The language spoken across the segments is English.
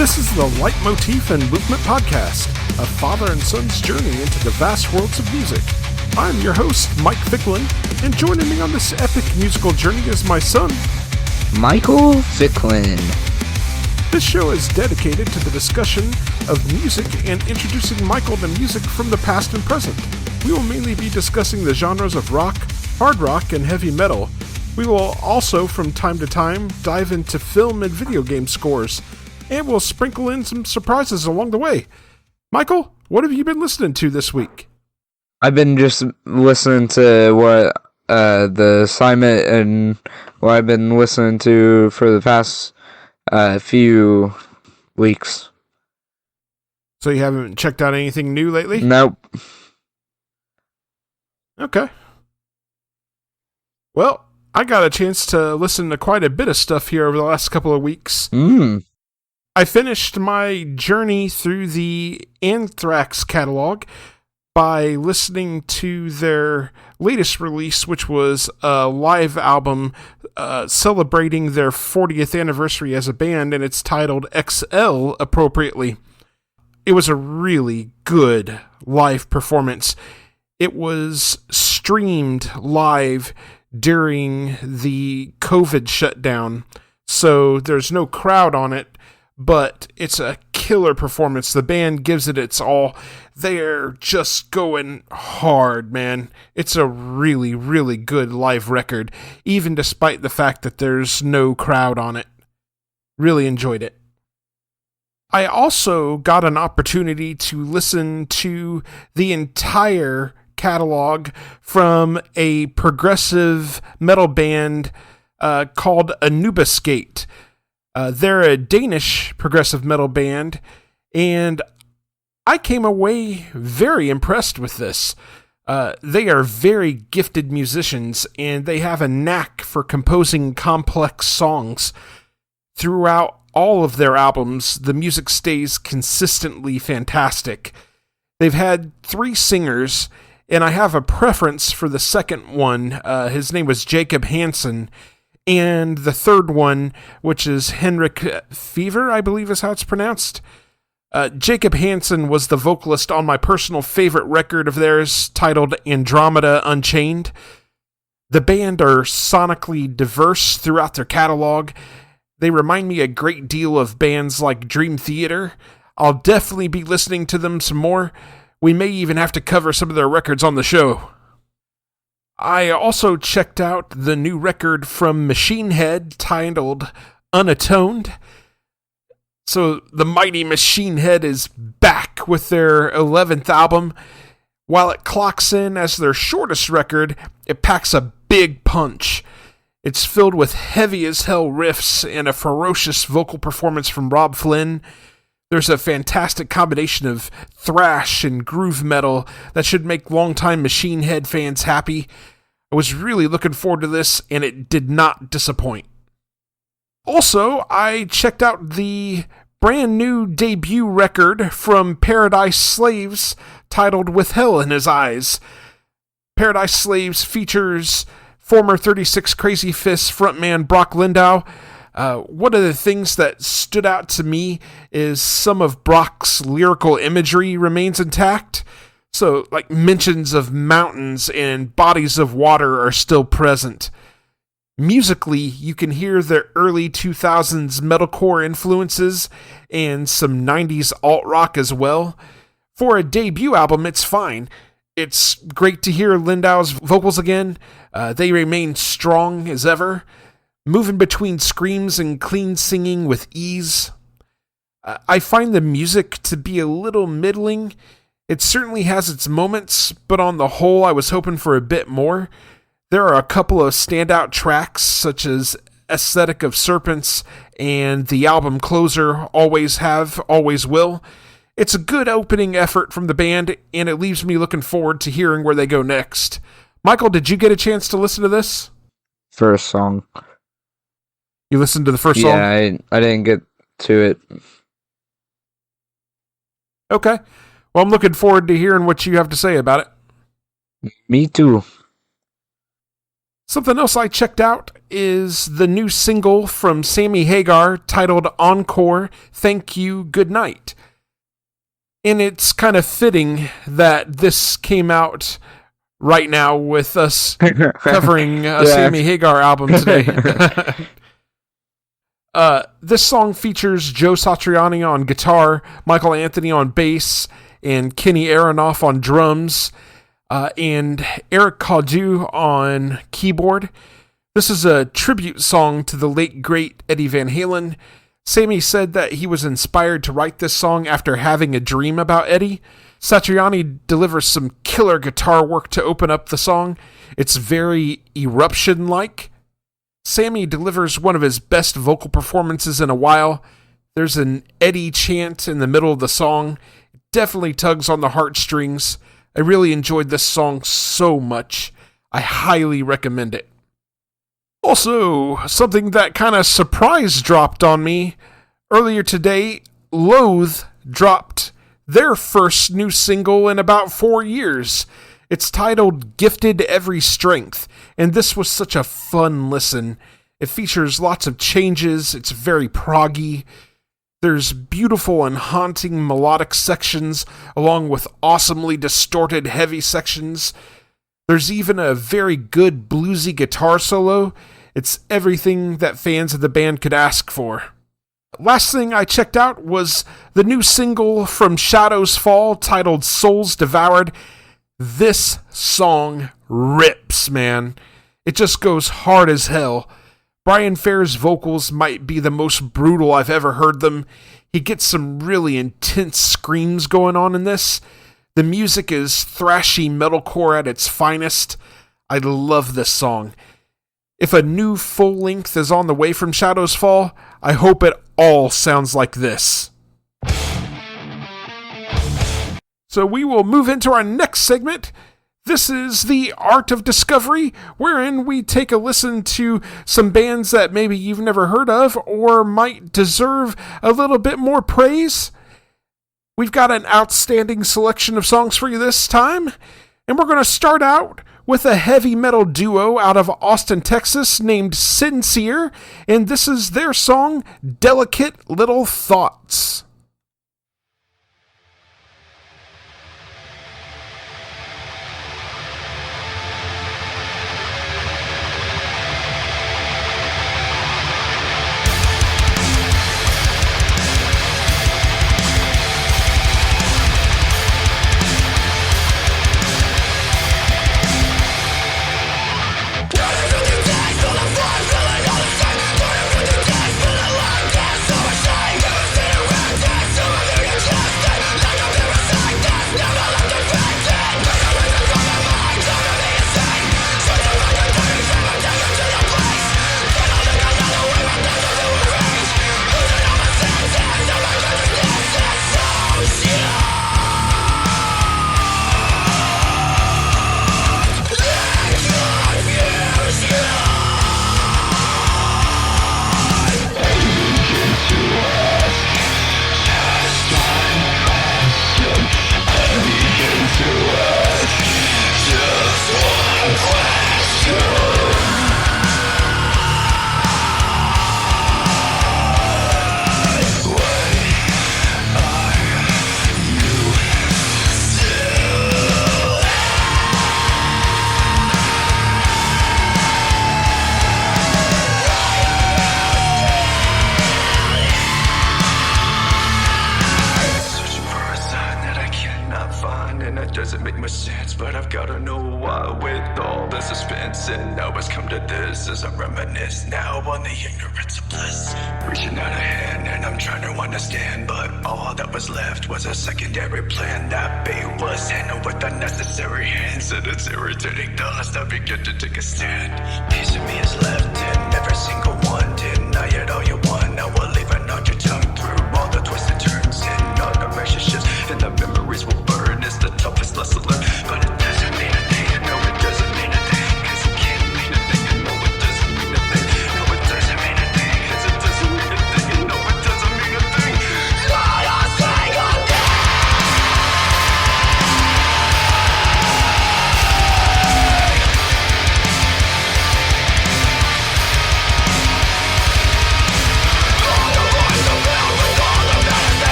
This is the Leitmotif and Movement Podcast, a father and son's journey into the vast worlds of music. I'm your host, Mike Ficklin, and joining me on this epic musical journey is my son, Michael Ficklin. This show is dedicated to the discussion of music and introducing Michael to music from the past and present. We will mainly be discussing the genres of rock, hard rock, and heavy metal. We will also, from time to time, dive into film and video game scores, and we'll sprinkle in some surprises along the way. Michael, what have you been listening to this week? I've been just listening to what the assignment and what I've been listening to for the past few weeks. So you haven't checked out anything new lately? Nope. Okay. Well, I got a chance to listen to quite a bit of stuff here over the last couple of weeks. I finished my journey through the Anthrax catalog by listening to their latest release, which was a live album celebrating their 40th anniversary as a band, and it's titled XL appropriately. It was a really good live performance. It was streamed live during the COVID shutdown, so there's no crowd on it, but it's a killer performance. The band gives it its all. They're just going hard, man. It's a really, really good live record, even despite the fact that there's no crowd on it. Really enjoyed it. I also got an opportunity to listen to the entire catalog from a progressive metal band called Anubiscate. They're a Danish progressive metal band, and I came away very impressed with this. They are very gifted musicians, and they have a knack for composing complex songs. Throughout all of their albums, the music stays consistently fantastic. They've had 3 singers, and I have a preference for the second one. His name was Jacob Hansen. And the third one, which is Henrik Fever, I believe is how it's pronounced. Jacob Hansen was the vocalist on my personal favorite record of theirs, titled Andromeda Unchained. The band are sonically diverse throughout their catalog. They remind me a great deal of bands like Dream Theater. I'll definitely be listening to them some more. We may even have to cover some of their records on the show. I also checked out the new record from Machine Head titled Unatoned. So the mighty Machine Head is back with their 11th album. While it clocks in as their shortest record, it packs a big punch. It's filled with heavy as hell riffs and a ferocious vocal performance from Rob Flynn. There's a fantastic combination of thrash and groove metal that should make longtime Machine Head fans happy. I was really looking forward to this, and it did not disappoint. Also, I checked out the brand new debut record from Paradise Slaves titled With Hell in His Eyes. Paradise Slaves features former 36 Crazy Fists frontman Brock Lindau. One of the things that stood out to me is some of Brock's lyrical imagery remains intact. So, like, mentions of mountains and bodies of water are still present. Musically, you can hear the early 2000s metalcore influences and some 90s alt-rock as well. For a debut album, it's fine. It's great to hear Lindau's vocals again. They remain strong as ever, moving between screams and clean singing with ease. I find the music to be a little middling. It certainly has its moments, but on the whole, I was hoping for a bit more. There are a couple of standout tracks, such as Aesthetic of Serpents and the album closer, Always Have, Always Will. It's a good opening effort from the band, and it leaves me looking forward to hearing where they go next. Michael, did you get a chance to listen to this? First song. You listened to the first song? Yeah, I didn't get to it. Okay. Well, I'm looking forward to hearing what you have to say about it. Me too. Something else I checked out is the new single from Sammy Hagar titled Encore, Thank You, Good Night. And it's kind of fitting that this came out right now with us covering a Sammy Hagar album today. This song features Joe Satriani on guitar, Michael Anthony on bass, and Kenny Aronoff on drums, and Eric Caudu on keyboard. This is a tribute song to the late, great Eddie Van Halen. Sammy said that he was inspired to write this song after having a dream about Eddie. Satriani delivers some killer guitar work to open up the song. It's very Eruption-like. Sammy delivers one of his best vocal performances in a while. There's an Eddie chant in the middle of the song. It definitely tugs on the heartstrings. I really enjoyed this song so much. I highly recommend it. Also, something that kind of surprise dropped on me. Earlier today, Loathe dropped their first new single in about 4 years. It's titled Gifted Every Strength, and this was such a fun listen. It features lots of changes, it's very proggy. There's beautiful and haunting melodic sections, along with awesomely distorted heavy sections. There's even a very good bluesy guitar solo. It's everything that fans of the band could ask for. Last thing I checked out was the new single from Shadows Fall titled Souls Devoured. This song rips, man. It just goes hard as hell. Brian Fair's vocals might be the most brutal I've ever heard them. He gets some really intense screams going on in this. The music is thrashy metalcore at its finest. I love this song. If a new full length is on the way from Shadows Fall, I hope it all sounds like this. So we will move into our next segment. This is the Art of Discovery, wherein we take a listen to some bands that maybe you've never heard of or might deserve a little bit more praise. We've got an outstanding selection of songs for you this time, and we're going to start out with a heavy metal duo out of Austin, Texas named Sin Seer, and this is their song, Delicate Little Thoughts.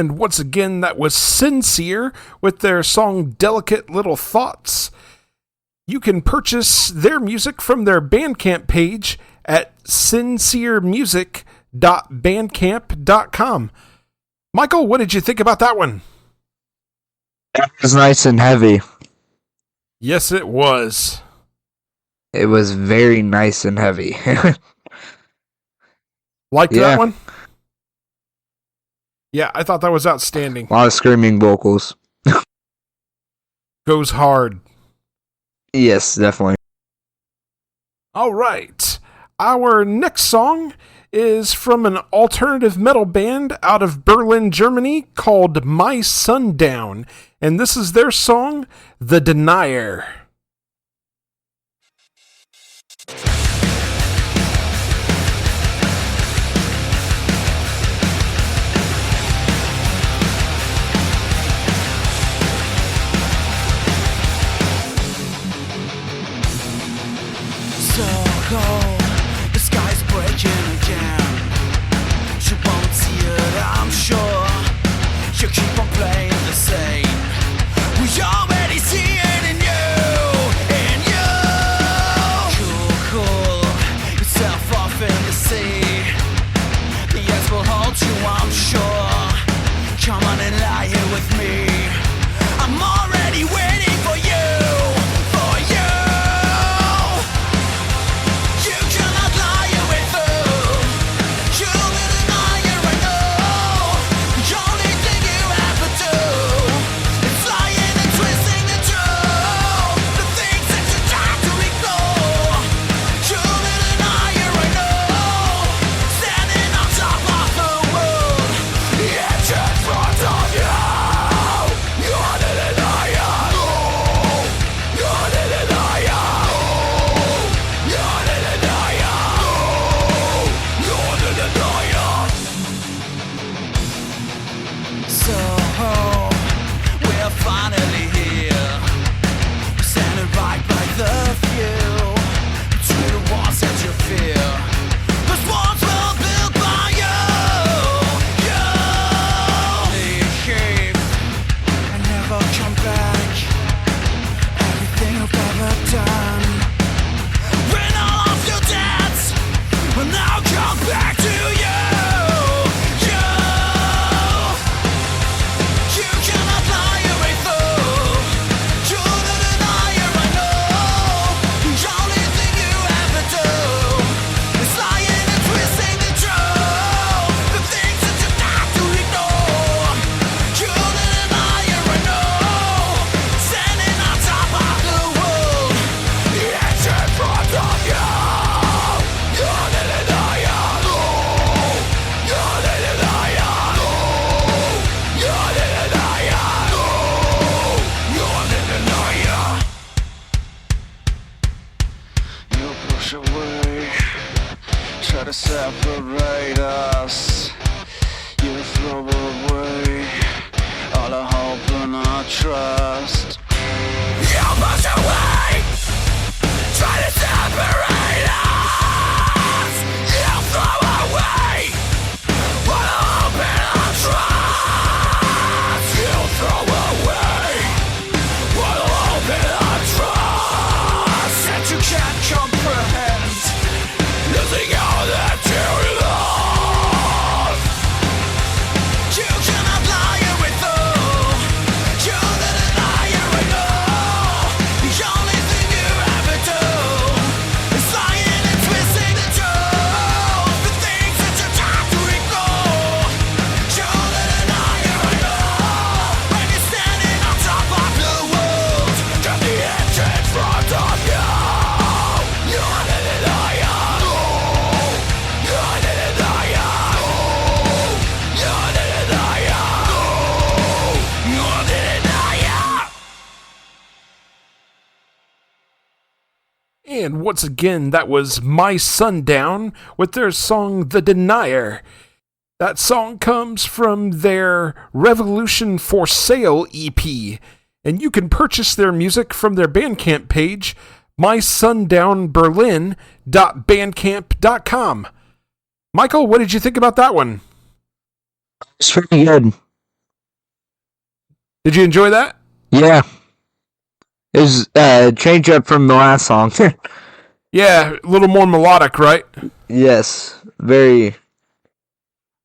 And once again, that was Sin Seer with their song Delicate Little Thoughts. You can purchase their music from their Bandcamp page at sinseermusic.bandcamp.com. Michael, what did you think about that one? That was nice and heavy. Yes, it was. It was very nice and heavy. Liked that one? Yeah, I thought that was outstanding. A lot of screaming vocals. Goes hard. Yes, definitely. All right. Our next song is from an alternative metal band out of Berlin, Germany called My Sundown. And this is their song, The Denier. The sky's breaking again. She won't see it, I'm sure. She'll keep on playing the same. We already see it in you, in you. Cool yourself off in the sea. The ends will hold you, I'm sure. Come on and lie here with me. I'm already waiting for you. And once again, that was My Sundown with their song The Denier. That song comes from their Revolution for Sale EP, and you can purchase their music from their Bandcamp page, mysundownberlin.bandcamp.com. Michael, what did you think about that one? It's pretty good. Did you enjoy that? Yeah. It was a change up from the last song. Yeah, a little more melodic, right? Yes. Very.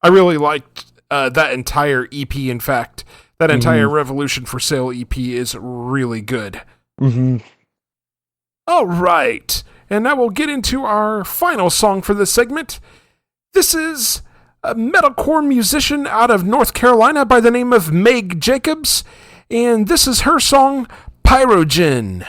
I really liked that entire EP, in fact. That entire Revolution for Sale EP is really good. Mm-hmm. All right. And now we'll get into our final song for this segment. This is a metalcore musician out of North Carolina by the name of Megg Jacobs. And this is her song, Pyrogen.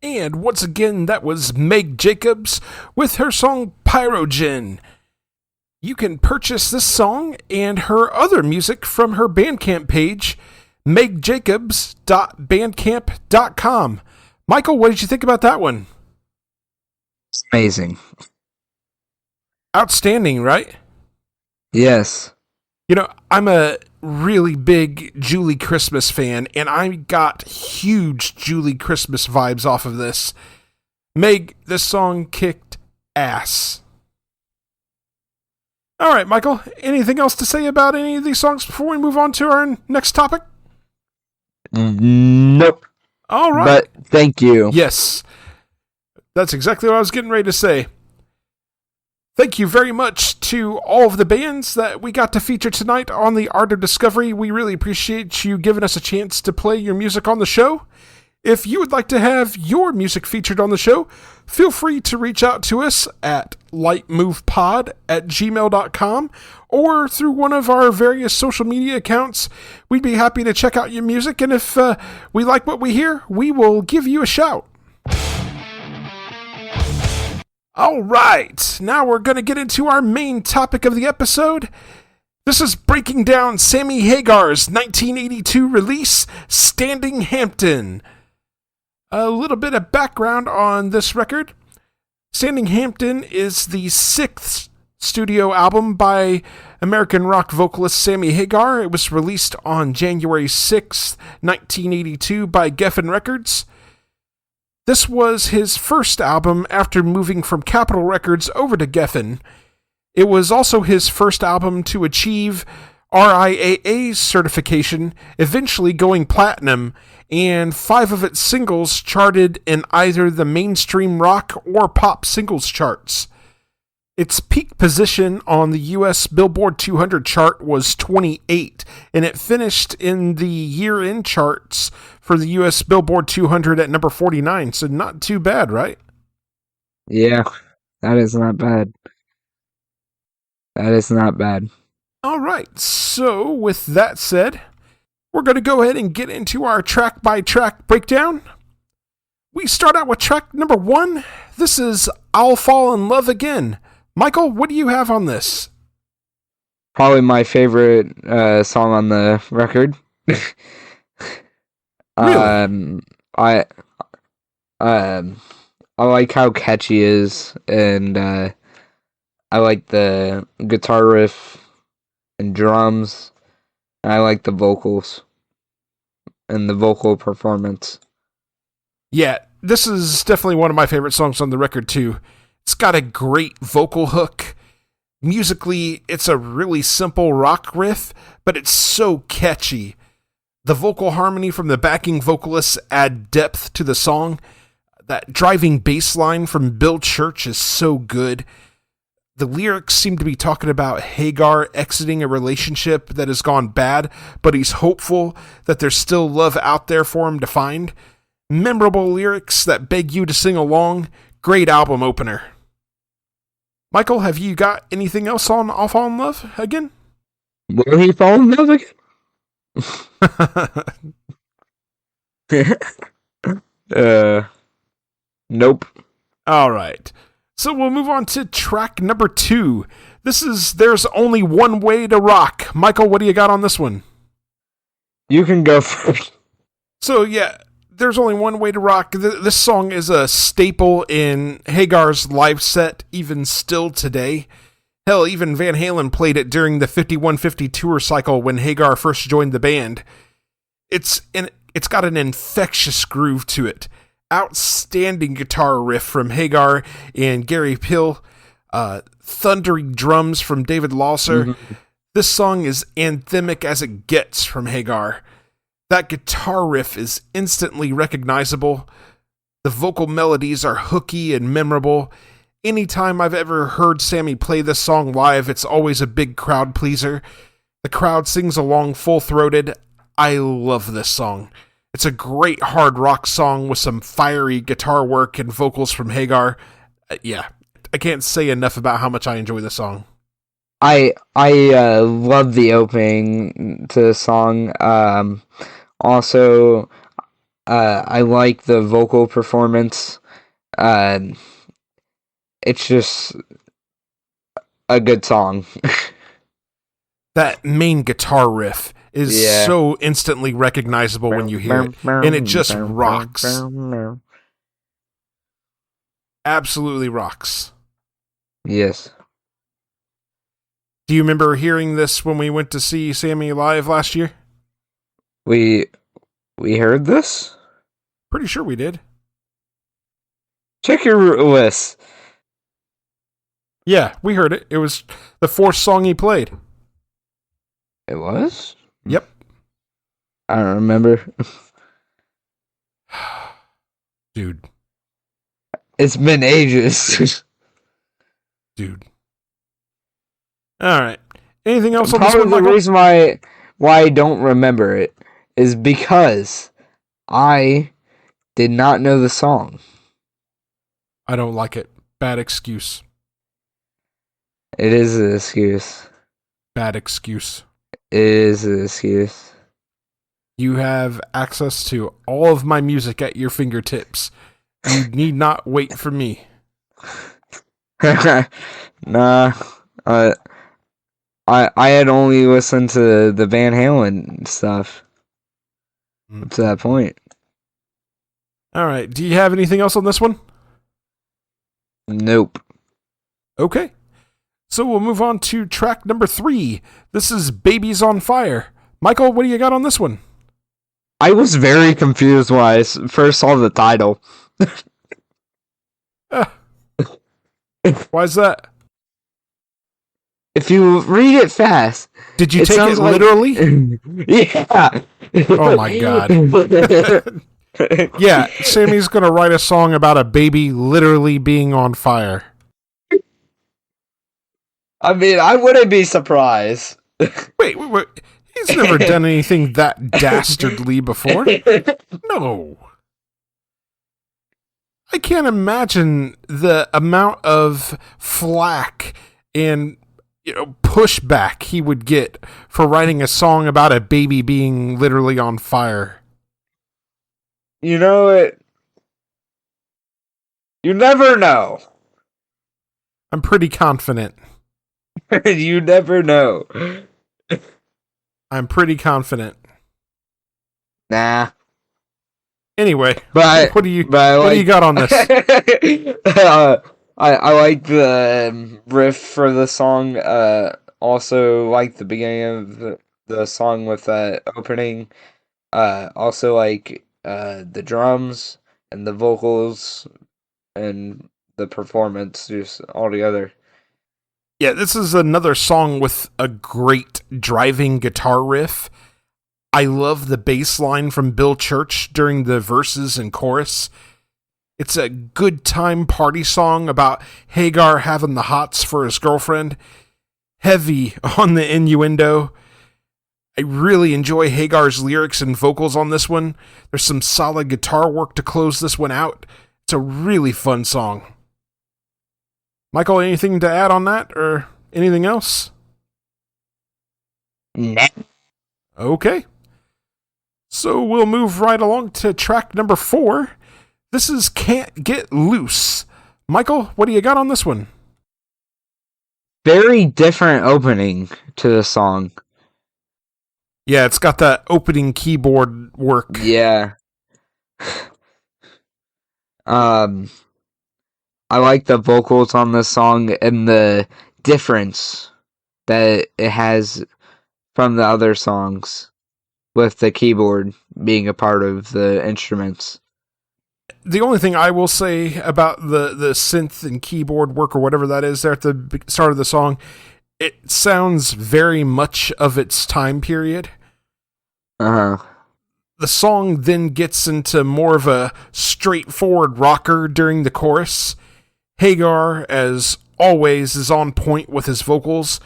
And once again, that was Megg Jacobs with her song Pyrogen. You can purchase this song and her other music from her Bandcamp page, MeggJacobs.bandcamp.com. Michael, what did you think about that one? It's amazing. Outstanding, right? Yes. You know, I'm a really big Julie Christmas fan, and I got huge Julie Christmas vibes off of this. Megg, this song kicked ass. All right, Michael, anything else to say about any of these songs before we move on to our next topic? Nope. All right. But thank you. Yes. That's exactly what I was getting ready to say. Thank you very much to all of the bands that we got to feature tonight on the Art of Discovery. We really appreciate you giving us a chance to play your music on the show. If you would like to have your music featured on the show, feel free to reach out to us at lightmovepod@gmail.com or through one of our various social media accounts. We'd be happy to check out your music, and if we like what we hear, we will give you a shout. All right, now we're going to get into our main topic of the episode. This is breaking down Sammy Hagar's 1982 release, Standing Hampton. A little bit of background on this record. Standing Hampton is the 6th studio album by American rock vocalist Sammy Hagar. It was released on January 6th, 1982 by Geffen Records. This was his first album after moving from Capitol Records over to Geffen. It was also his first album to achieve RIAA certification, eventually going platinum, and 5 of its singles charted in either the mainstream rock or pop singles charts. Its peak position on the US Billboard 200 chart was 28, and it finished in the year-end charts for the US Billboard 200 at number 49, so not too bad, right? Yeah, that is not bad. That is not bad. All right, so with that said, we're going to go ahead and get into our track-by-track breakdown. We start out with track number 1. This is I'll Fall in Love Again. Michael, what do you have on this? Probably my favorite song on the record. Really? I like how catchy it is, and I like the guitar riff and drums. And I like the vocals and the vocal performance. Yeah, this is definitely one of my favorite songs on the record, too. It's got a great vocal hook. Musically, it's a really simple rock riff, but it's so catchy. The vocal harmony from the backing vocalists add depth to the song. That driving bass line from Bill Church is so good. The lyrics seem to be talking about Hagar exiting a relationship that has gone bad, but he's hopeful that there's still love out there for him to find. Memorable lyrics that beg you to sing along. Great album opener. Michael, have you got anything else on I'll Fall in Love Again? Will he fall in love again? Nope. All right. So we'll move on to track number 2. This is There's Only One Way to Rock. Michael, what do you got on this one? You can go first. So, yeah, There's Only One Way to Rock. This song is a staple in Hagar's live set, even still today. Hell, even Van Halen played it during the 5150 tour cycle when Hagar first joined the band. It's got an infectious groove to it. Outstanding guitar riff from Hagar and Gary Pill. Thundering drums from David Lasser. Mm-hmm. This song is anthemic as it gets from Hagar. That guitar riff is instantly recognizable. The vocal melodies are hooky and memorable. Anytime I've ever heard Sammy play this song live, it's always a big crowd pleaser. The crowd sings along full-throated. I love this song. It's a great hard rock song with some fiery guitar work and vocals from Hagar. Yeah, I can't say enough about how much I enjoy this song. I love the opening to the song. Also, I like the vocal performance. It's just a good song. That main guitar riff is so instantly recognizable when you hear it, and it just rocks. Absolutely rocks. Yes. Do you remember hearing this when we went to see Sammy live last year? We heard this? Pretty sure we did. Check your list. Yeah, we heard it. It was the fourth song he played. It was? Yep. I don't remember. Dude. It's been ages. Dude. All right. Anything else on Probably this one, the Michael? reason why I don't remember it is because I did not know the song. I don't like it. Bad excuse. It is an excuse. Bad excuse. It is an excuse. You have access to all of my music at your fingertips. You need not wait for me. Nah. I had only listened to the Van Halen stuff up to that point. All right. Do you have anything else on this one? Nope. Okay. So we'll move on to track number 3. This is Babies on Fire. Michael, what do you got on this one? I was very confused when I first saw the title. Why is that? If you read it fast... Did you take it literally? Yeah. Oh my god. Yeah, Sammy's going to write a song about a baby literally being on fire. I mean, I wouldn't be surprised. Wait. He's never done anything that dastardly before. No. I can't imagine the amount of flack and pushback he would get for writing a song about a baby being literally on fire. You know it. You never know. I'm pretty confident. You never know. I'm pretty confident. Nah. Anyway, But what do you got on this? I like the riff for the song. Also like the beginning of the song with that opening. Also like the drums and the vocals and the performance just all together. Yeah, this is another song with a great driving guitar riff. I love the bass line from Bill Church during the verses and chorus. It's a good time party song about Hagar having the hots for his girlfriend. Heavy on the innuendo. I really enjoy Hagar's lyrics and vocals on this one. There's some solid guitar work to close this one out. It's a really fun song. Michael, anything to add on that or anything else? Nah. Okay. So we'll move right along to track number 4. This is Can't Get Loose. Michael, what do you got on this one? Very different opening to the song. Yeah, it's got that opening keyboard work. Yeah. I like the vocals on this song and the difference that it has from the other songs with the keyboard being a part of the instruments. The only thing I will say about the synth and keyboard work or whatever that is there at the start of the song, it sounds very much of its time period. Uh-huh. The song then gets into more of a straightforward rocker during the chorus. Hagar, as always, is on point with his vocals.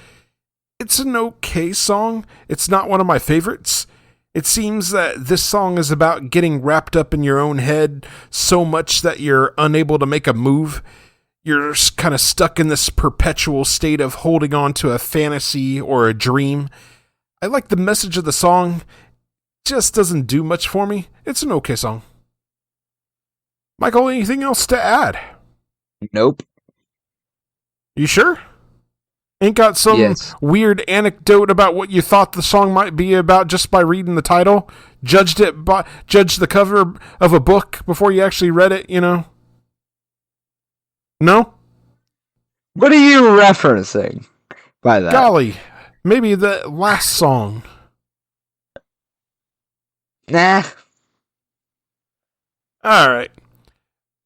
It's an okay song. It's not one of my favorites. It seems that this song is about getting wrapped up in your own head so much that you're unable to make a move. You're kind of stuck in this perpetual state of holding on to a fantasy or a dream. I like the message of the song. Just doesn't do much for me. It's an okay song. Michael, anything else to add? Nope. You sure? Ain't got some Yes. weird anecdote about what you thought the song might be about just by reading the title? Judged the cover of a book before you actually read it, you know? No? What are you referencing by that? Golly, maybe the last song. Nah. Alright.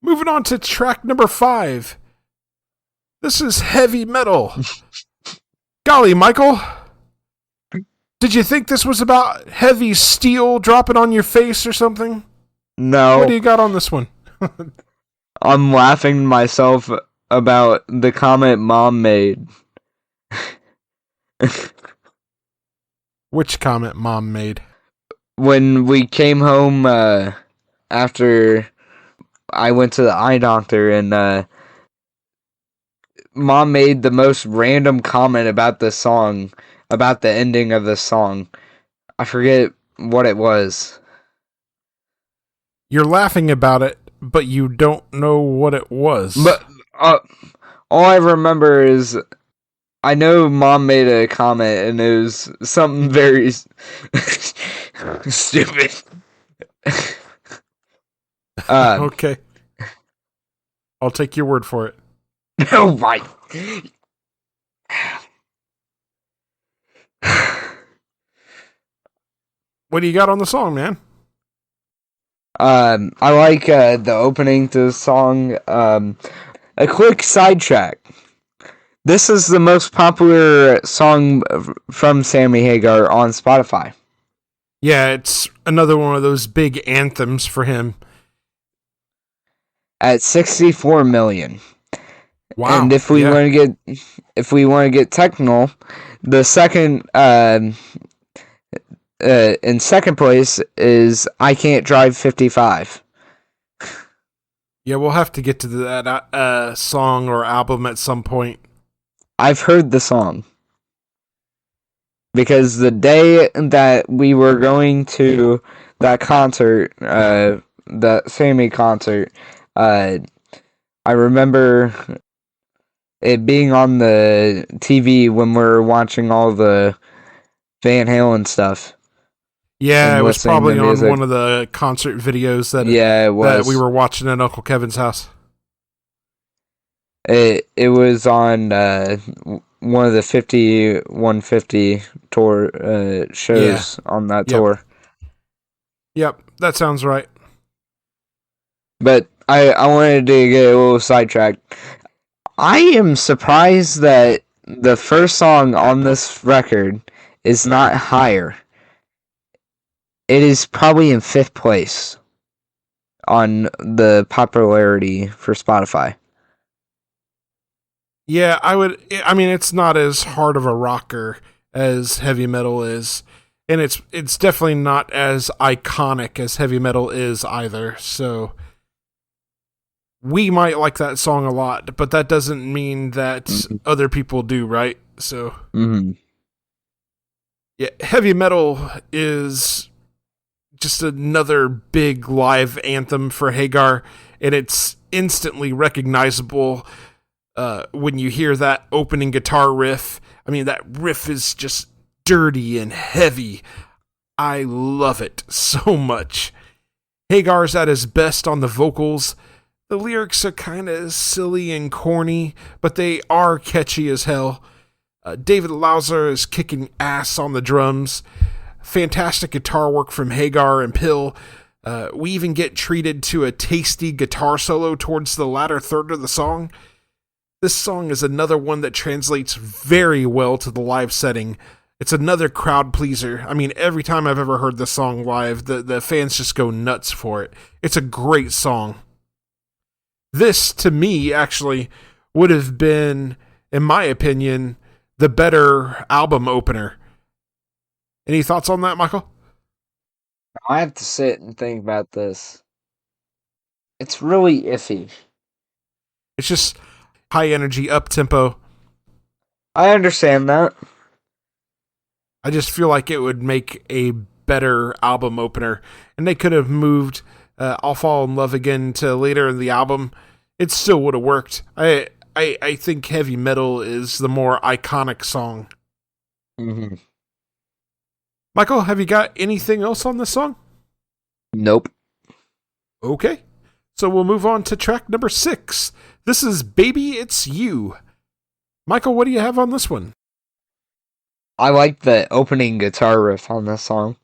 Moving on to track number 5. This is heavy metal. Golly, Michael. Did you think this was about heavy steel dropping on your face or something? No. What do you got on this one? I'm laughing to myself about the comment Mom made. Which comment Mom made? When we came home after I went to the eye doctor, and Mom made the most random comment about the song, about the ending of the song. I forget what it was. You're laughing about it, but you don't know what it was. But all I remember is I know Mom made a comment, and it was something very stupid. Okay. I'll take your word for it. Oh my. What do you got on the song, man? I like the opening to the song. A quick sidetrack. This is the most popular song from Sammy Hagar on Spotify. Yeah, it's another one of those big anthems for him. At 64 million. Wow. And if we want to get technical, the second in second place is I Can't Drive 55. Yeah, we'll have to get to that song or album at some point. I've heard the song. Because the day that we were going to that concert, that Sammy concert, I remember it being on the TV when we were watching all the Van Halen stuff. Yeah, it was probably on one of the concert videos that that we were watching at Uncle Kevin's house. It was on one of the 5150 tour shows on that tour. Yep, that sounds right. But I wanted to get a little sidetracked. I am surprised that the first song on this record is not higher. It is probably in 5th place on the popularity for Spotify. Yeah, I mean, it's not as hard of a rocker as heavy metal is, and it's definitely not as iconic as heavy metal is either. So we might like that song a lot, but that doesn't mean that other people do, right? So yeah, heavy metal is just another big live anthem for Hagar, and it's instantly recognizable when you hear that opening guitar riff. I mean, that riff is just dirty and heavy. I love it so much. Hagar's at his best on the vocals. The lyrics are kind of silly and corny, but they are catchy as hell. David Lauser is kicking ass on the drums. Fantastic guitar work from Hagar and Pill. We even get treated to a tasty guitar solo towards the latter third of the song. This song is another one that translates very well to the live setting. It's another crowd pleaser. I mean, every time I've ever heard this song live, the fans just go nuts for it. It's a great song. This, to me, actually, would have been, in my opinion, the better album opener. Any thoughts on that, Michael? I have to sit and think about this. It's really iffy. It's just high energy, up tempo. I understand that. I just feel like it would make a better album opener. And they could have moved I'll Fall in Love Again to later in the album. It still would have worked. I I think Heavy Metal is the more iconic song. Mm-hmm. Michael, have you got anything else on this song? Nope. Okay. So we'll move on to track number 6. This is Baby It's You. Michael, what do you have on this one? I like the opening guitar riff on this song.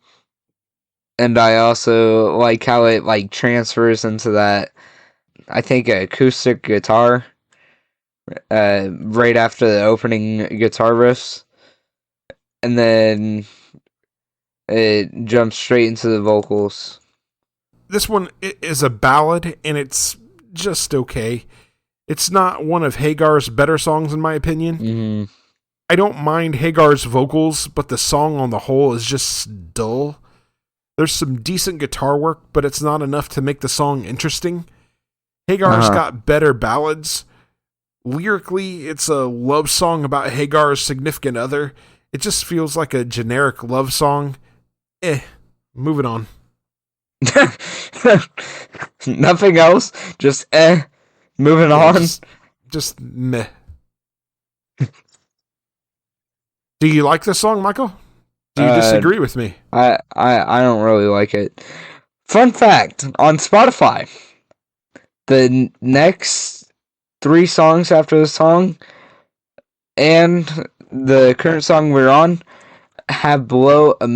And I also like how it like transfers into that, I think, acoustic guitar right after the opening guitar riffs. And then it jumps straight into the vocals. This one is a ballad, and it's just okay. It's not one of Hagar's better songs, in my opinion. Mm-hmm. I don't mind Hagar's vocals, but the song on the whole is just dull. There's some decent guitar work, but it's not enough to make the song interesting. Hagar's got better ballads. Lyrically, it's a love song about Hagar's significant other. It just feels like a generic love song. Moving on. Nothing else? Just moving on? Just meh. Do you like this song, Michael? Do you disagree with me? I don't really like it. Fun fact, on Spotify, the next 3 songs after the song and the current song we're on have below a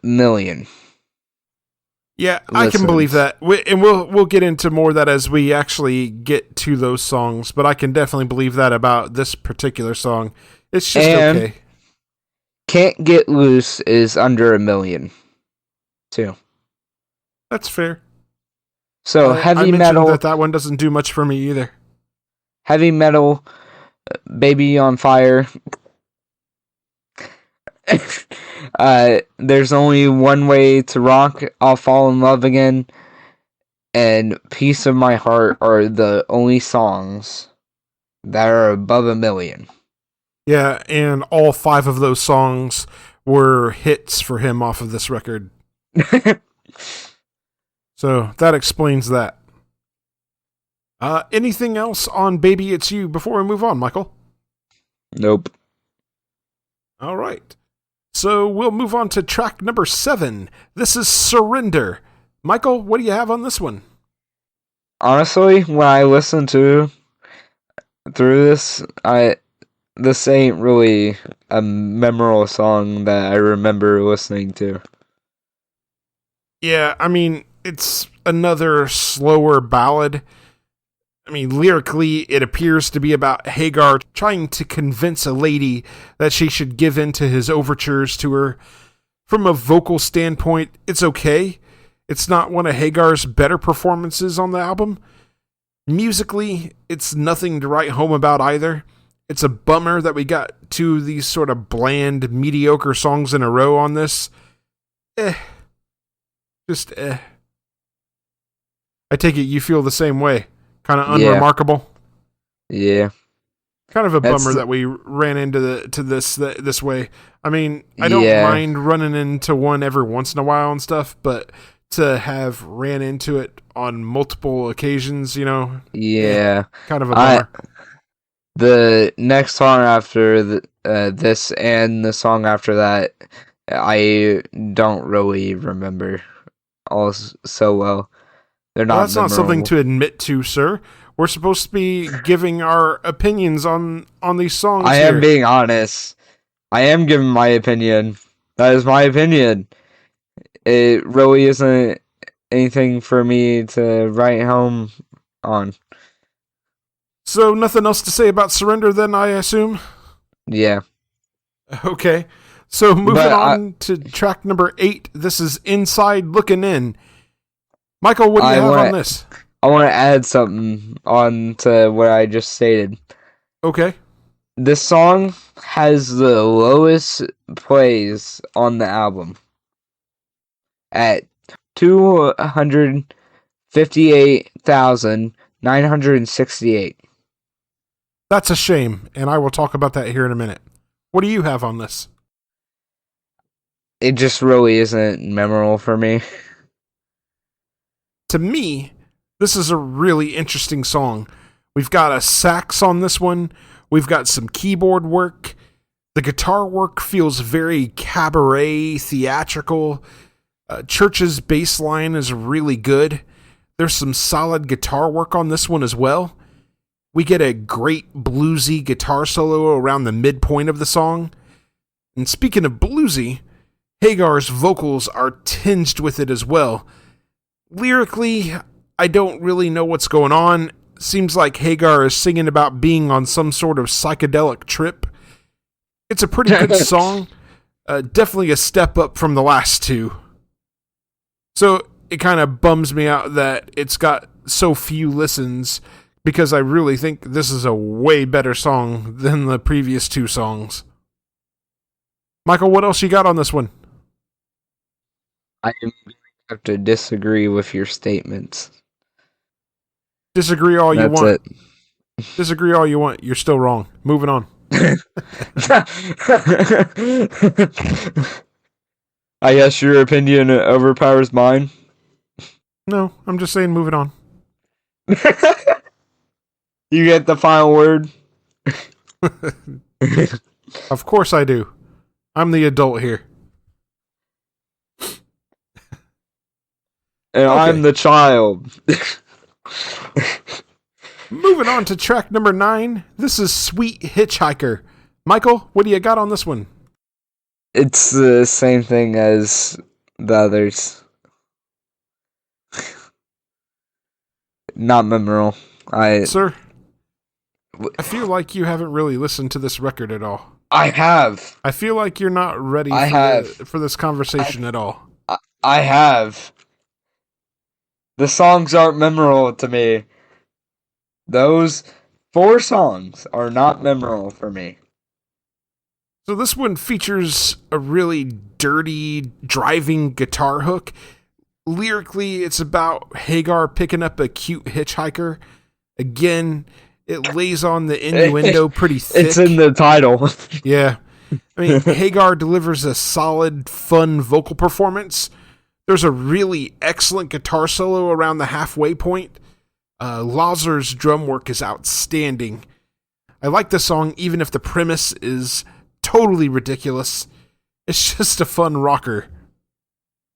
million. Yeah, I can believe that. And we'll get into more of that as we actually get to those songs, but I can definitely believe that about this particular song. It's just okay. Can't Get Loose is under 1 million, too. That's fair. So heavy metal. That one doesn't do much for me either. Heavy metal, Baby on Fire. There's only one way to rock. I'll fall in love again. And Piece of My Heart are the only songs that are above 1 million. Yeah, and all 5 of those songs were hits for him off of this record. So that explains that. Anything else on Baby It's You before we move on, Michael? Nope. All right. So we'll move on to track number 7. This is Surrender. Michael, what do you have on this one? Honestly, when I listen through this, this ain't really a memorable song that I remember listening to. Yeah, I mean, it's another slower ballad. I mean, lyrically, it appears to be about Hagar trying to convince a lady that she should give in to his overtures to her. From a vocal standpoint, it's okay. It's not one of Hagar's better performances on the album. Musically, it's nothing to write home about either. It's a bummer that we got 2 of these sort of bland, mediocre songs in a row on this. Just I take it you feel the same way. Kind of unremarkable. Yeah. Kind of a bummer that we ran into this way. I mean, I don't mind running into one every once in a while and stuff, but to have ran into it on multiple occasions, kind of a bummer. The next song after this and the song after that, I don't really remember all so well. They're not. Well, that's not something to admit to, sir. We're supposed to be giving our opinions on these songs. I am being honest. I am giving my opinion. That is my opinion. It really isn't anything for me to write home on. So nothing else to say about Surrender then, I assume? Yeah. Okay. So moving on to track number 8. This is Inside Looking In. Michael, what do you have on this? I want to add something on to what I just stated. Okay. This song has the lowest plays on the album at 258,968. That's a shame, and I will talk about that here in a minute. What do you have on this? It just really isn't memorable for me. To me, this is a really interesting song. We've got a sax on this one. We've got some keyboard work. The guitar work feels very cabaret, theatrical. Church's bass line is really good. There's some solid guitar work on this one as well. We get a great bluesy guitar solo around the midpoint of the song. And speaking of bluesy, Hagar's vocals are tinged with it as well. Lyrically, I don't really know what's going on. Seems like Hagar is singing about being on some sort of psychedelic trip. It's a pretty good song. Definitely a step up from the last two. So it kind of bums me out that it's got so few listens, because I really think this is a way better song than the previous two songs. Michael, what else you got on this one? I am going to have to disagree with your statements. Disagree all you want. That's it. Disagree all you want. You're still wrong. Moving on. I guess your opinion overpowers mine. No, I'm just saying moving on. You get the final word? Of course I do. I'm the adult here. And okay. I'm the child. Moving on to track number 9. This is Sweet Hitchhiker. Michael, what do you got on this one? It's the same thing as the others. Not memorable. Sir, I feel like you haven't really listened to this record at all. I have. I feel like you're not ready for this conversation at all. I have. The songs aren't memorable to me. Those 4 songs are not memorable for me. So this one features a really dirty, driving guitar hook. Lyrically, it's about Hagar picking up a cute hitchhiker. Again, it lays on the innuendo pretty thick. It's in the title. Yeah. I mean, Hagar delivers a solid, fun vocal performance. There's a really excellent guitar solo around the halfway point. Lazar's drum work is outstanding. I like the song even if the premise is totally ridiculous. It's just a fun rocker.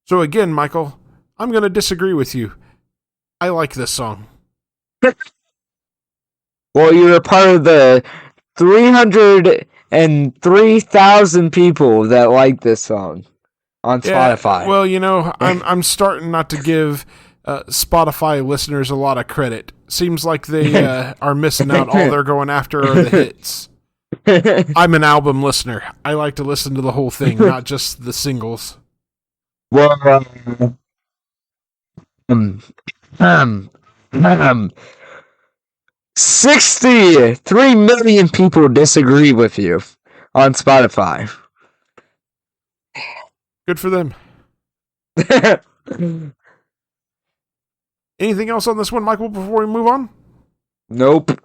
So again, Michael, I'm going to disagree with you. I like this song. Well, you're a part of the 303,000 people that like this song on Spotify. Well, you know, I'm starting not to give Spotify listeners a lot of credit. Seems like they are missing out. All they're going after are the hits. I'm an album listener. I like to listen to the whole thing, not just the singles. Well, 63 million people disagree with you on Spotify. Good for them. Anything else on this one, Michael, before we move on? Nope.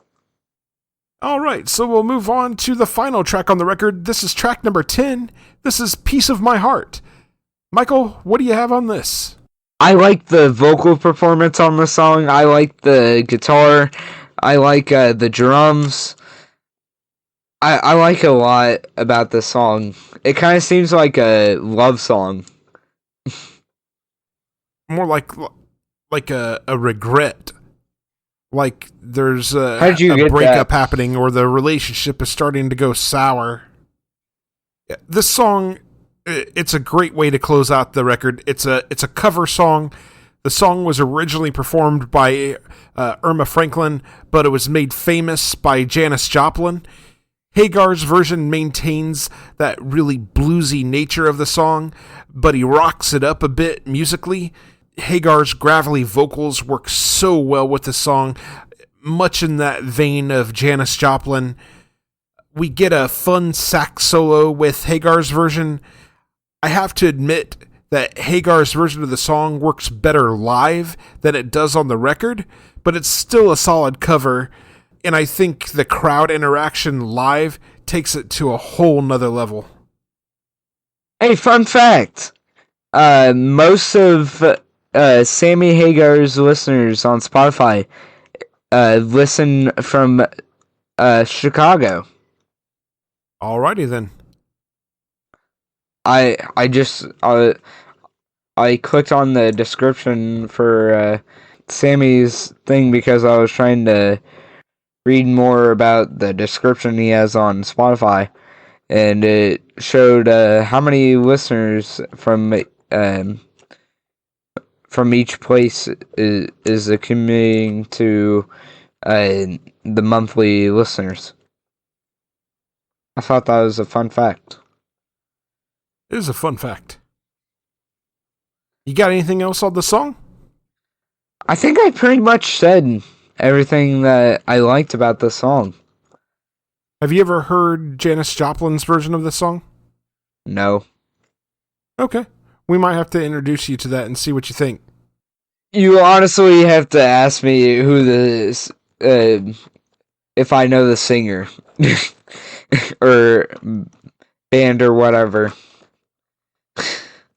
All right, so we'll move on to the final track on the record. This is track number 10. This is Piece of My Heart. Michael, what do you have on this? I like the vocal performance on the song. I like the guitar. I like the drums. I like a lot about the song. It kind of seems like a love song. More like a regret. Like there's a breakup happening or the relationship is starting to go sour. This song, it's a great way to close out the record. It's a cover song. The song was originally performed by Irma Franklin, but it was made famous by Janis Joplin. Hagar's version maintains that really bluesy nature of the song, but he rocks it up a bit musically. Hagar's gravelly vocals work so well with the song, much in that vein of Janis Joplin. We get a fun sax solo with Hagar's version. I have to admit that Hagar's version of the song works better live than it does on the record, but it's still a solid cover, and I think the crowd interaction live takes it to a whole nother level. Hey, fun fact. Most of Sammy Hagar's listeners on Spotify listen from Chicago. Alrighty then. I clicked on the description for Sammy's thing because I was trying to read more about the description he has on Spotify, and it showed how many listeners from each place is accumulating to the monthly listeners. I thought that was a fun fact. It is a fun fact. You got anything else on the song? I think I pretty much said everything that I liked about the song. Have you ever heard Janis Joplin's version of this song? No. Okay. We might have to introduce you to that and see what you think. You honestly have to ask me who this, if I know the singer. Or band or whatever.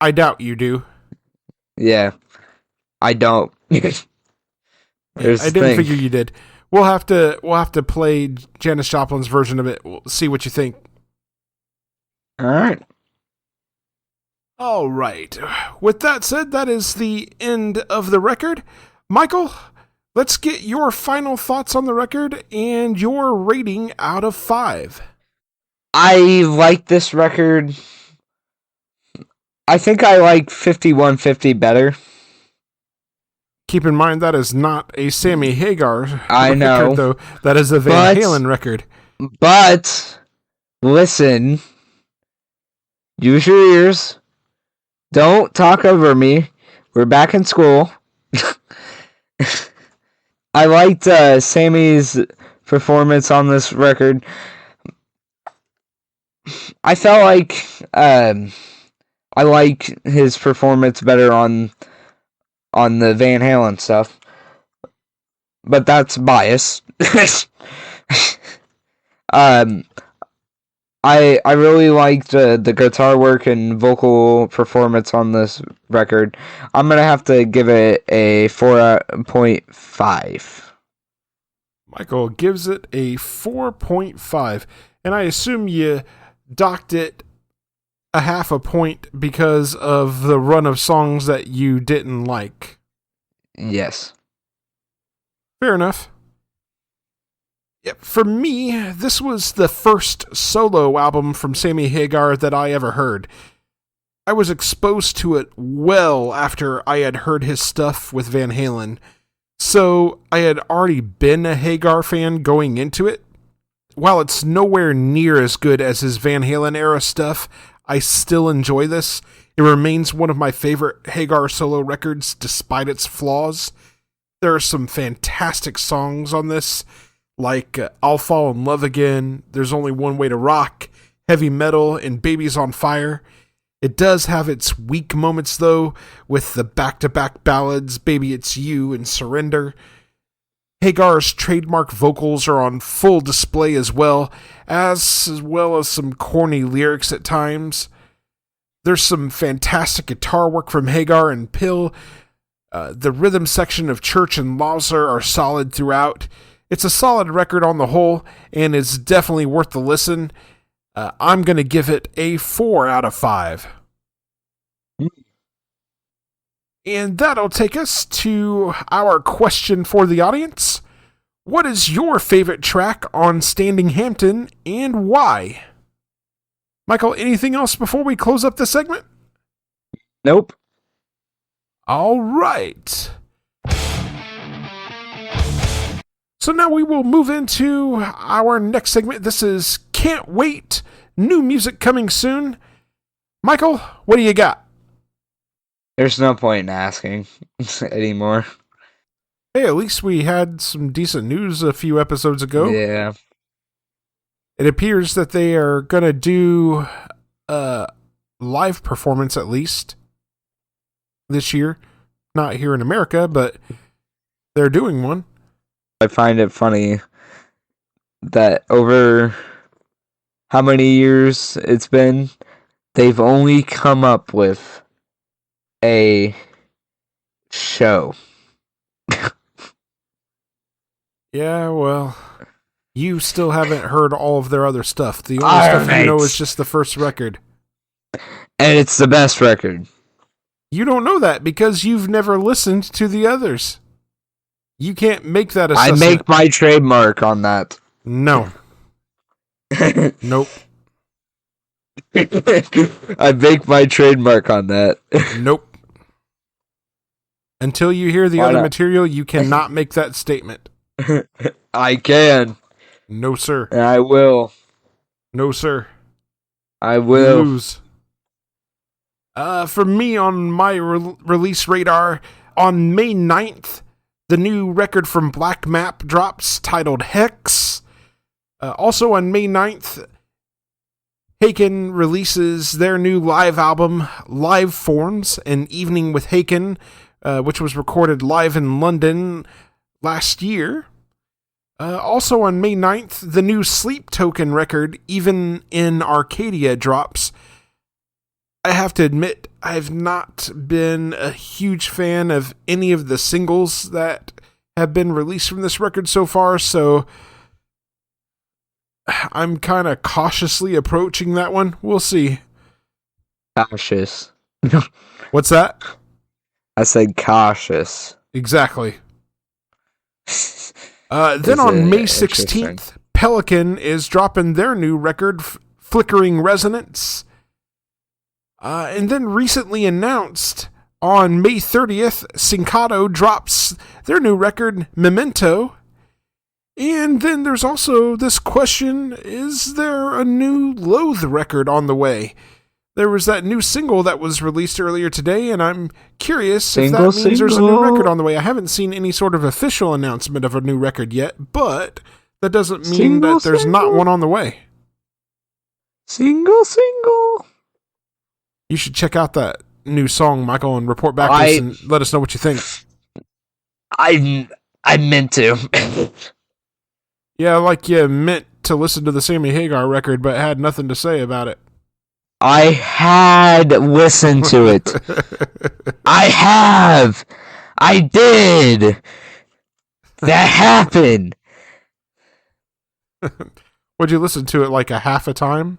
I doubt you do. Yeah. I don't. I didn't figure you did. We'll have to play Janis Joplin's version of it. We'll see what you think. Alright. All right. With that said, that is the end of the record. Michael, let's get your final thoughts on the record and your rating out of 5. I like this record. I think I like 5150 better. Keep in mind that is not a Sammy Hagar I record, know. though. That is a Van Halen record. But, listen. Use your ears. Don't talk over me. We're back in school. I liked Sammy's performance on this record. I felt like I like his performance better on the Van Halen stuff, but that's bias. I really liked the guitar work and vocal performance on this record. I'm gonna have to give it a 4.5. Michael gives it a 4.5, and I assume you docked it a half a point because of the run of songs that you didn't like. Yes. Fair enough. Yep, for me, this was the first solo album from Sammy Hagar that I ever heard. I was exposed to it well after I had heard his stuff with Van Halen, so I had already been a Hagar fan going into it. While it's nowhere near as good as his Van Halen era stuff, I still enjoy this. It remains one of my favorite Hagar solo records, despite its flaws. There are some fantastic songs on this, like I'll Fall in Love Again, There's Only One Way to Rock, Heavy Metal, and Babies on Fire. It does have its weak moments, though, with the back-to-back ballads, Baby It's You and Surrender. Hagar's trademark vocals are on full display as well as some corny lyrics at times. There's some fantastic guitar work from Hagar and Pill. The rhythm section of Church and Lauser are solid throughout. It's a solid record on the whole, and it's definitely worth the listen. I'm going to give it a 4 out of 5. And that'll take us to our question for the audience. What is your favorite track on Standing Hampton, and why? Michael, anything else before we close up this segment? Nope. All right. So now we will move into our next segment. This is Can't Wait. New music coming soon. Michael, what do you got? There's no point in asking anymore. Hey, at least we had some decent news a few episodes ago. Yeah. It appears that they are going to do a live performance at least this year. Not here in America, but they're doing one. I find it funny that over how many years it's been, they've only come up with a show. Yeah, well, you still haven't heard all of their other stuff. The only stuff you know is just the first record. And it's the best record. You don't know that because you've never listened to the others. You can't make that assessment. I make my trademark on that. No. Nope. I make my trademark on that. Nope. Until you hear the other material, you cannot make that statement. I can. No, sir. And I will. No, sir. I will. Lose. For me, on my release radar, on May 9th, the new record from Black Map drops titled Hex. Also on May 9th, Haken releases their new live album, Live Forms, An Evening with Haken, which was recorded live in London last year. Also on May 9th, the new Sleep Token record, Even in Arcadia, drops. I have to admit, I've not been a huge fan of any of the singles that have been released from this record so far, so I'm kind of cautiously approaching that one. We'll see. Cautious. What's that? I said cautious. Exactly. Then on May 16th, Pelican is dropping their new record, Flickering Resonance. And then recently announced on May 30th, Cincato drops their new record, Memento. And then there's also this question, is there a new Loathe record on the way? There was that new single that was released earlier today, and I'm curious if that means there's a new record on the way. I haven't seen any sort of official announcement of a new record yet, but that doesn't mean that there's not one on the way. Single. You should check out that new song, Michael, and report back to us and let us know what you think. I meant to. Yeah, like you meant to listen to the Sammy Hagar record, but had nothing to say about it. I had listened to it. I have. I did. That happened. Would you listen to it like a half a time?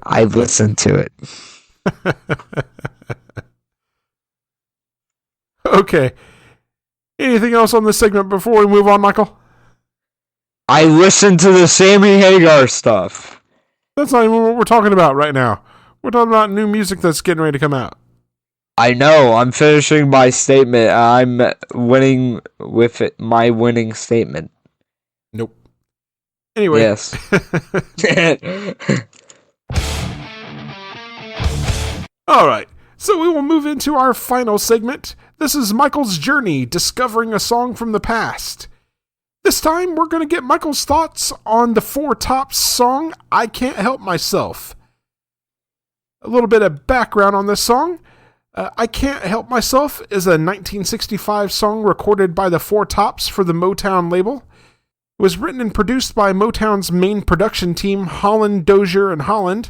I listened to it. Okay. Anything else on this segment before we move on, Michael? I listened to the Sammy Hagar stuff. That's not even what we're talking about right now. We're talking about new music that's getting ready to come out. I know. I'm finishing my statement. I'm winning with it, my winning statement. Nope. Anyway. Yes. All right. So we will move into our final segment. This is Michael's journey, discovering a song from the past. This time, we're going to get Michael's thoughts on the Four Tops song, I Can't Help Myself. A little bit of background on this song. I Can't Help Myself is a 1965 song recorded by the Four Tops for the Motown label. It was written and produced by Motown's main production team, Holland, Dozier, and Holland.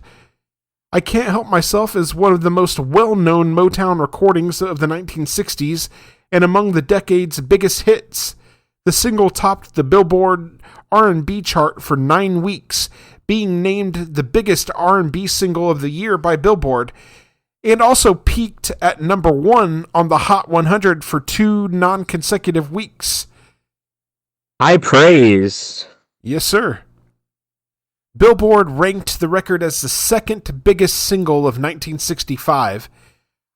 I Can't Help Myself is one of the most well-known Motown recordings of the 1960s and among the decade's biggest hits. The single topped the Billboard R&B chart for 9 weeks, being named the biggest R&B single of the year by Billboard, and also peaked at number 1 on the Hot 100 for 2 non-consecutive weeks. High praise. Yes, sir. Billboard ranked the record as the second biggest single of 1965.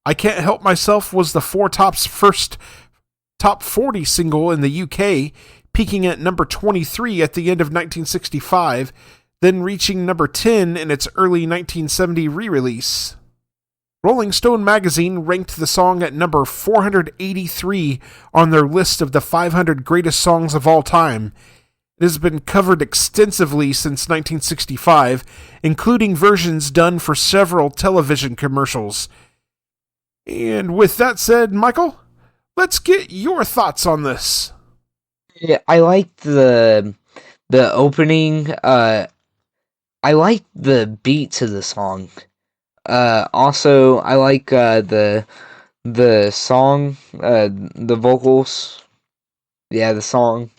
I Can't Help Myself was the Four Tops' first top 40 single in the UK, peaking at number 23 at the end of 1965, then reaching number 10 in its early 1970 re-release. Rolling Stone magazine ranked the song at number 483 on their list of the 500 greatest songs of all time. It has been covered extensively since 1965, including versions done for several television commercials. And with that said, Michael, let's get your thoughts on this. Yeah, I like the opening. I like the beat to the song. Also, I like the the song, the vocals. Yeah, the song.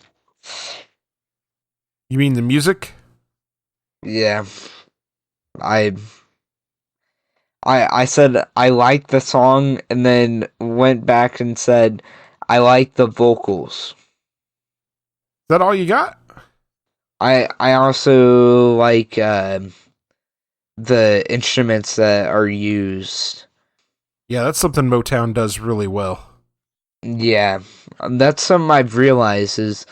You mean the music? Yeah. I said I like the song and then went back and said I like the vocals. Is that all you got? I also like the instruments that are used. Yeah, that's something Motown does really well. Yeah, that's something I've realized is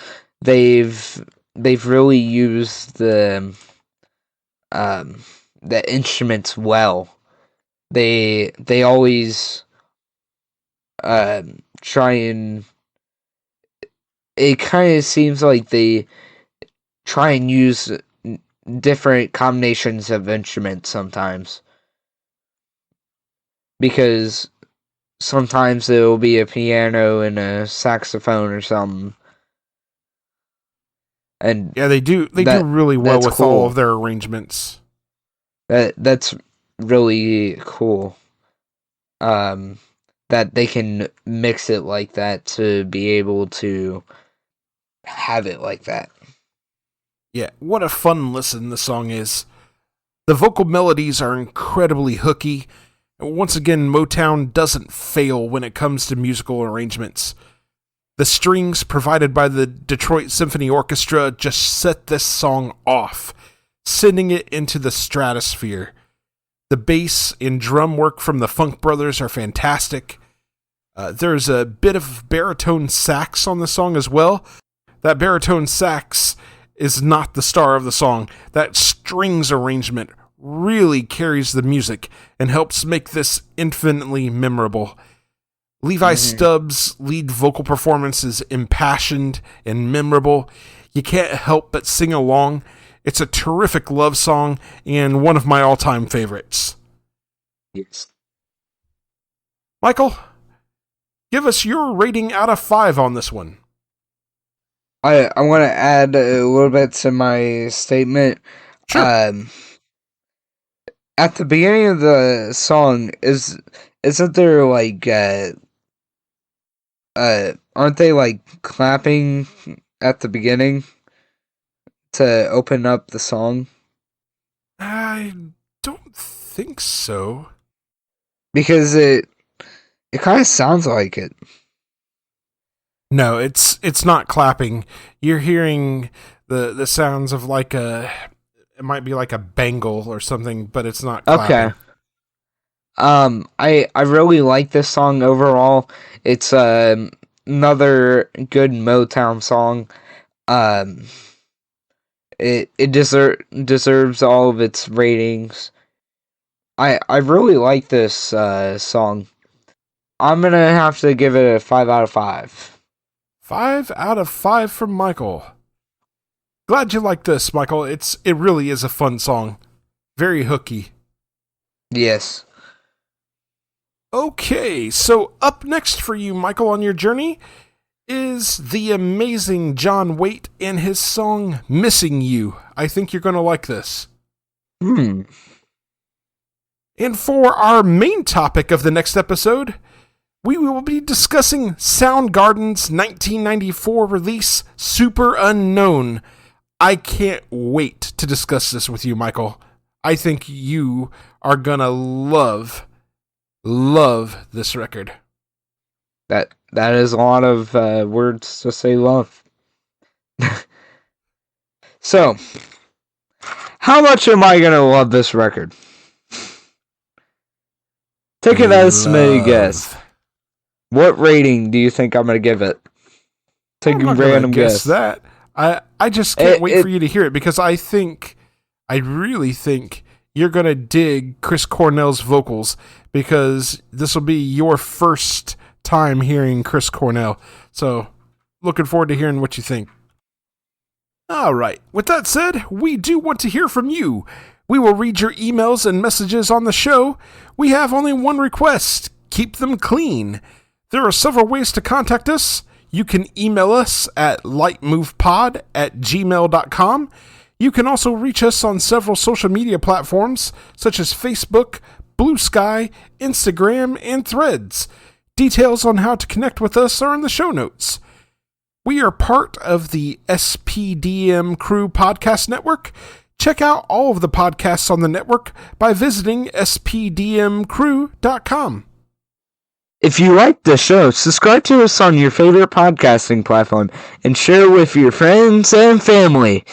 they've really used the instruments well. They always try and it kind of seems like they try and use different combinations of instruments sometimes. Because sometimes there will be a piano and a saxophone or something. And yeah, they do really well with all of their arrangements. That's really cool. That they can mix it like that to be able to have it like that. Yeah, what a fun listen the song is. The vocal melodies are incredibly hooky. Once again, Motown doesn't fail when it comes to musical arrangements. The strings provided by the Detroit Symphony Orchestra just set this song off, sending it into the stratosphere. The bass and drum work from the Funk Brothers are fantastic. There's a bit of baritone sax on the song as well. That baritone sax is not the star of the song. That strings arrangement really carries the music and helps make this infinitely memorable. Levi Stubbs' lead vocal performance is impassioned and memorable. You can't help but sing along. It's a terrific love song and one of my all-time favorites. Yes. Michael, give us your rating out of 5 on this one. I want to add a little bit to my statement. Sure. At the beginning of the song, isn't there like aren't they like clapping at the beginning to open up the song? I don't think so. Because it kind of sounds like it. No, it's not clapping. You're hearing the sounds of like it might be like a bangle or something, but it's not clapping. Okay. I really like this song overall. It's another good Motown song. It deserves all of its ratings. I really like this song. I'm gonna have to give it a 5 out of 5. 5 out of 5 from Michael. Glad you like this, Michael. It really is a fun song. Very hooky. Yes. Okay, so up next for you, Michael, on your journey is the amazing John Waite and his song Missing You. I think you're going to like this. And for our main topic of the next episode, we will be discussing Soundgarden's 1994 release, Super Unknown. I can't wait to discuss this with you, Michael. I think you are going to love this record. That is a lot of words to say love. So, how much am I going to love this record? Take an estimated guess. What rating do you think I'm going to give it? Take a random guess. That. I just can't wait for you to hear it because I really think you're going to dig Chris Cornell's vocals because this will be your first time hearing Chris Cornell. So, looking forward to hearing what you think. All right. With that said, we do want to hear from you. We will read your emails and messages on the show. We have only one request. Keep them clean. There are several ways to contact us. You can email us at lightmovepod@gmail.com. You can also reach us on several social media platforms such as Facebook, Blue Sky, Instagram, and Threads. Details on how to connect with us are in the show notes. We are part of the SPDM Crew Podcast Network. Check out all of the podcasts on the network by visiting spdmcrew.com. If you like the show, subscribe to us on your favorite podcasting platform and share with your friends and family.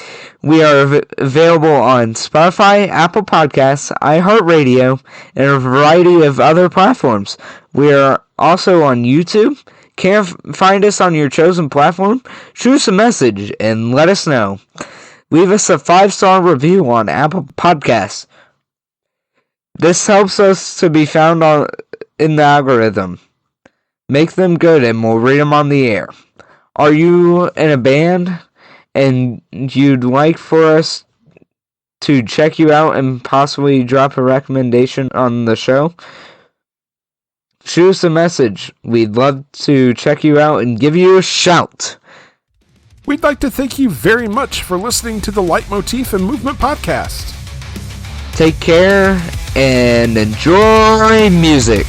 We are available on Spotify, Apple Podcasts, iHeartRadio, and a variety of other platforms. We are also on YouTube. Can't find us on your chosen platform? Shoot us a message and let us know. Leave us a 5-star review on Apple Podcasts. This helps us to be found in the algorithm. Make them good and we'll read them on the air. Are you in a band and you'd like for us to check you out and possibly drop a recommendation on the show? Shoot us a message. We'd love to check you out and give you a shout. We'd like to thank you very much for listening to the Leitmotif and Movement Podcast. Take care and enjoy music.